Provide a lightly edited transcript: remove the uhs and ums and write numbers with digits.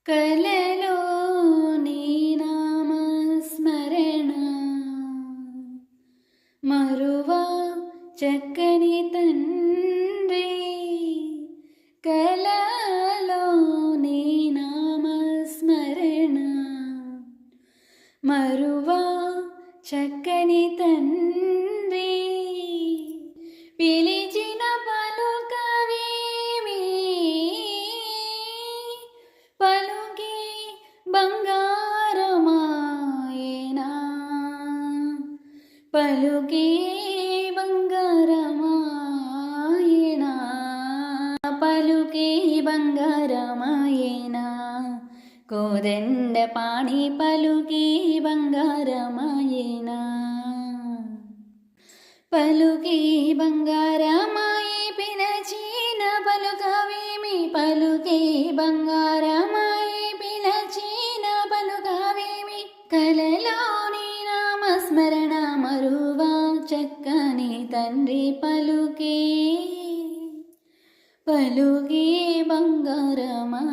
కలలో నీ నామస్మరణ మరువా చక్కని తండ్రి, కలలో నీ నామస్మరణ మరువా చక్కని తండ్రి, పిలిచిన పలుకవేమి పలుకే బంగారమాయేనా, పలుకే బంగారమాయేనా, పలుకే బంగారమాయేనా, కోదండ పాణి పలుకే బంగారమాయేనా, పలుకే బంగారమాయే పిలచిన పలుకవేమి, పలుకే బంగారమాయే పిలచిన పలుకవేమి, కలలోని నామస్మరణ మరువా చక్కని తండ్రి, పలుకే పలుకే బంగారమా